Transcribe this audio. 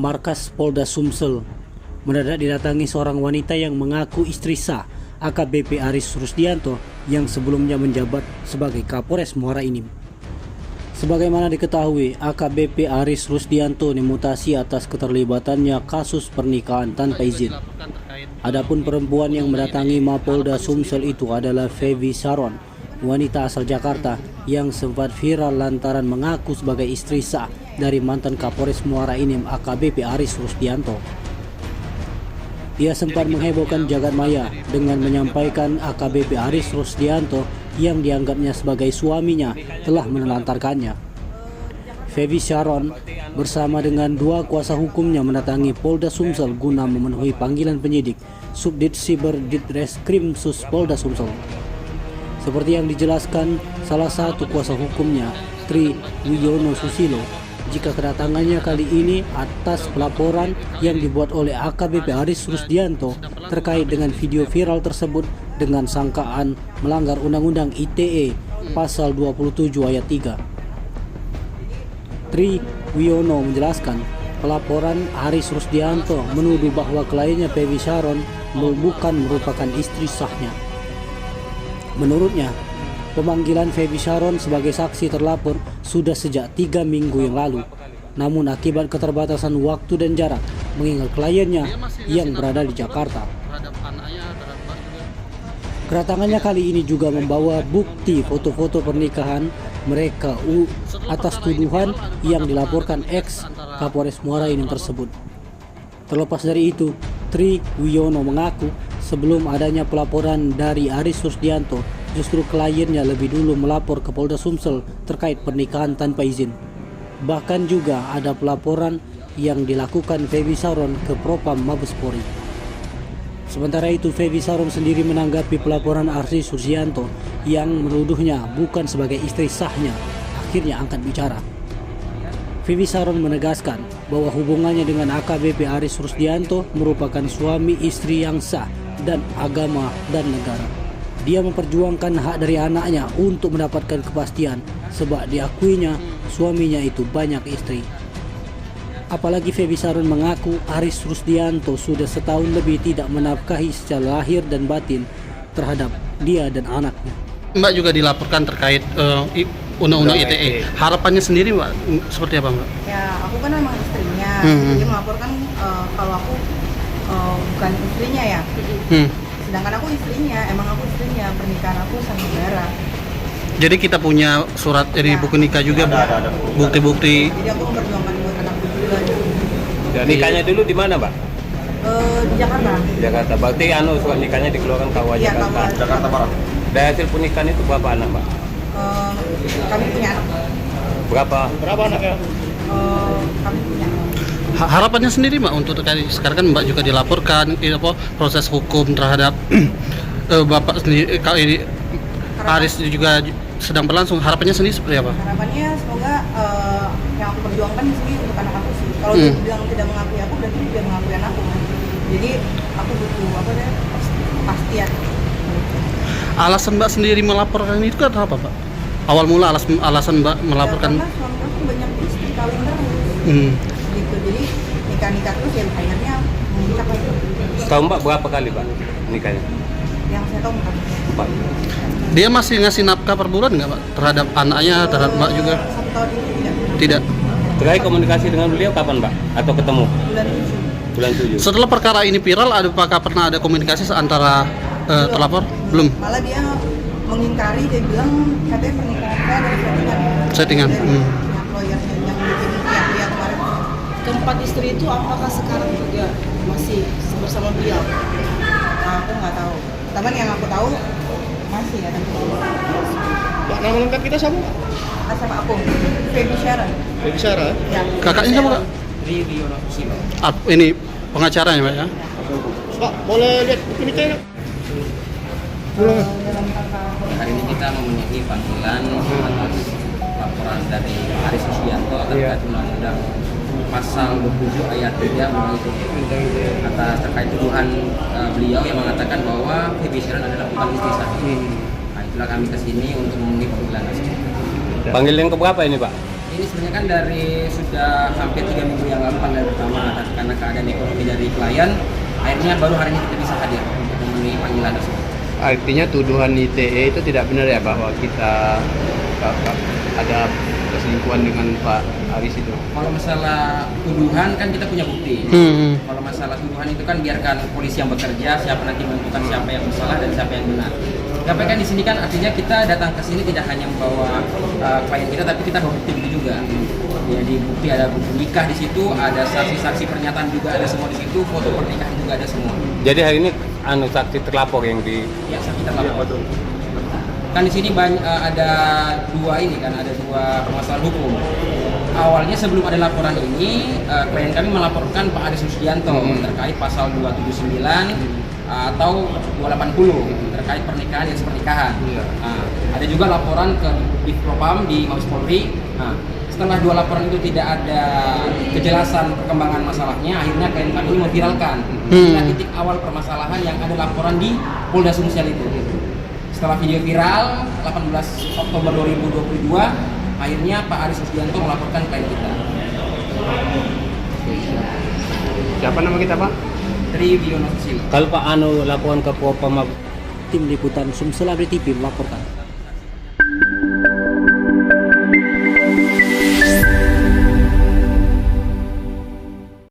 markas Polda Sumsel mendadak didatangi seorang wanita yang mengaku istri sah AKBP Aris Rusdianto yang sebelumnya menjabat sebagai Kapolres Muara Enim. Sebagaimana diketahui, AKBP Aris Rusdianto dimutasi atas keterlibatannya kasus pernikahan tanpa izin. Adapun perempuan yang mendatangi Mapolda Sumsel itu adalah Fevi Sharon, wanita asal Jakarta yang sempat viral lantaran mengaku sebagai istri sah dari mantan Kapolres Muara Enim AKBP Aris Rusdianto. Ia sempat menghebohkan jagat maya dengan menyampaikan AKBP Aris Rusdianto yang dianggapnya sebagai suaminya telah menelantarkannya. Fevi Sharon bersama dengan dua kuasa hukumnya mendatangi Polda Sumsel guna memenuhi panggilan penyidik Subdit Siber Ditreskrim Sus Polda Sumsel. Seperti yang dijelaskan salah satu kuasa hukumnya, Tri Wiyono Susilo, jika kedatangannya kali ini atas pelaporan yang dibuat oleh AKBP Aris Rusdianto terkait dengan video viral tersebut dengan sangkaan melanggar Undang-Undang ITE Pasal 27 Ayat 3. Tri Wiyono menjelaskan, pelaporan Aris Rusdianto menuduh bahwa kliennya Fevi Sharon bukan merupakan istri sahnya. Menurutnya, pemanggilan Fevi Sharon sebagai saksi terlapor sudah sejak 3 minggu yang lalu. Namun akibat keterbatasan waktu dan jarak mengingat kliennya yang berada di Jakarta. Kedatangannya kali ini juga membawa bukti foto-foto pernikahan mereka atas tuduhan yang dilaporkan ex Kapolres Muara Enim tersebut. Terlepas dari itu, Tri Wiyono mengaku sebelum adanya pelaporan dari Aris Rusdianto, justru kliennya lebih dulu melapor ke Polda Sumsel terkait pernikahan tanpa izin. Bahkan juga ada pelaporan yang dilakukan Fevi Sharon ke Propam Mabes Polri. Sementara itu, Fevi Sharon sendiri menanggapi pelaporan Aris Rusdianto yang menuduhnya bukan sebagai istri sahnya, akhirnya angkat bicara. Fevi Sharon menegaskan bahwa hubungannya dengan AKBP Aris Rusdianto merupakan suami istri yang sah dan agama dan negara. Dia memperjuangkan hak dari anaknya untuk mendapatkan kepastian sebab diakuinya suaminya itu banyak istri. Apalagi Fevi Sharon mengaku Aris Rusdianto sudah setahun lebih tidak menafkahi secara lahir dan batin terhadap dia dan anaknya. Mbak juga dilaporkan terkait Undang-Undang ITE. Harapannya sendiri Mbak seperti apa Mbak? Ya, aku kan memang istrinya. Dia melaporkan kalau aku bukan istrinya ya. Sedangkan aku istrinya, emang aku istrinya, pernikahan aku sama saudara. Jadi kita punya surat dari buku nikah juga, ada bukti-bukti. Jadi aku memperjuangkan buat anakku juga. Dan nikahnya dulu di mana, Mbak? Di Jakarta. Jakarta. Berarti surat nikahnya dikeluarkan KUA Iya, Jakarta. KUA Jakarta Barat. Dari hasil pernikahan itu berapa anak, Mbak? Kami punya anak. Berapa anaknya? Kami punya. Harapannya sendiri Mbak untuk terkait sekarang kan Mbak juga dilaporkan proses hukum terhadap Bapak sendiri ini Aris juga sedang berlangsung. Harapannya sendiri seperti apa? Harapannya semoga yang aku perjuangkan di sini untuk anak aku sih. Kalau dia bilang tidak mengakui aku, berarti dia mengakui anakku. Jadi aku butuh kepastian. Alasan Mbak sendiri melaporkan itu kan apa Pak? Awal mula alasan Mbak melaporkan? Ya, karena suami aku banyak istri kawin terus. Gitu. Jadi nikah terus ya akhirnya memuncak lagi. Tahu Mbak berapa kali, Pak, nikahnya? Yang saya tahu 4. Dia masih ngasih nafkah per bulan nggak Pak? Terhadap anaknya, terhadap Mbak juga? 1 tahun ini tidak. Tidak. Terakhir komunikasi dengan beliau kapan, Mbak? Atau ketemu? Bulan 7. Setelah perkara ini viral, apakah pernah ada komunikasi antara terlapor? Belum. Malah dia mengingkari, dia bilang katanya pernikahan saya dari Settingan. Lawyernya yang bikin pihak kemarin. Keempat istri itu apakah sekarang juga masih bersama beliau? Nah, aku nggak tahu. Teman yang aku tahu masih ya. Pak, nama lengkap kita sama nggak? Sama aku, Fevi Sharon. Fevi Sharon? Ya. Kakaknya sama Kak? Ini pengacaranya Pak ya? Pak, boleh lihat buku nikahnya? Dalam kakak. Hari ini kita memenuhi panggilan atas laporan dari Aris Rusdianto terkait Undang-Undang Pasal 27 Ayat 3 atas terkait tuduhan beliau yang mengatakan bahwa Fevi Sharon adalah bukan istri sah. Nah, itulah kami kesini untuk memenuhi panggilan tersebut. Panggil yang keberapa ini, Pak? Ini sebenarnya kan dari sudah hampir 3 minggu yang lalu panggilan pertama, tapi karena keadaan ekonomi dari klien, akhirnya baru hari ini kita bisa hadir untuk memenuhi panggilan tersebut. Artinya tuduhan ITE itu tidak benar ya, bahwa kita ada perselingkuhan dengan Pak Aris itu? Kalau masalah tuduhan kan kita punya bukti. Kalau masalah tuduhan itu kan biarkan polisi yang bekerja, siapa nanti menentukan siapa yang bersalah dan siapa yang benar. Tapi kan di sini kan artinya kita datang ke sini tidak hanya membawa klien kita, tapi kita bawa bukti juga. Ya, di bukti ada bukti nikah di situ, ada saksi-saksi pernyataan juga ada semua di situ, foto pernikahan juga ada semua. Jadi hari ini saksi terlapor yang di Ya, saksi terlapor. Kan di sini ada dua ini kan, ada dua permasalahan hukum. Awalnya sebelum ada laporan ini, klien kami melaporkan Pak Aris Rusdianto terkait pasal 279 atau 280 terkait pernikahan dan pernikahan. Nah, ada juga laporan ke Divpropam di Mabes Polri. Nah, setelah dua laporan itu tidak ada kejelasan perkembangan masalahnya, akhirnya klien kami ini memviralkan. Nah, titik awal permasalahan yang ada laporan di Polda Sumsel itu. Setelah video viral 18 Oktober 2022, akhirnya Pak Aris Rusdianto melaporkan klien kita. Siapa nama kita, Pak? Tri Biono Susilo. kalau Pak Anu laporan ke Propam Tim Liputan Sumsel Abdi TV melaporkan.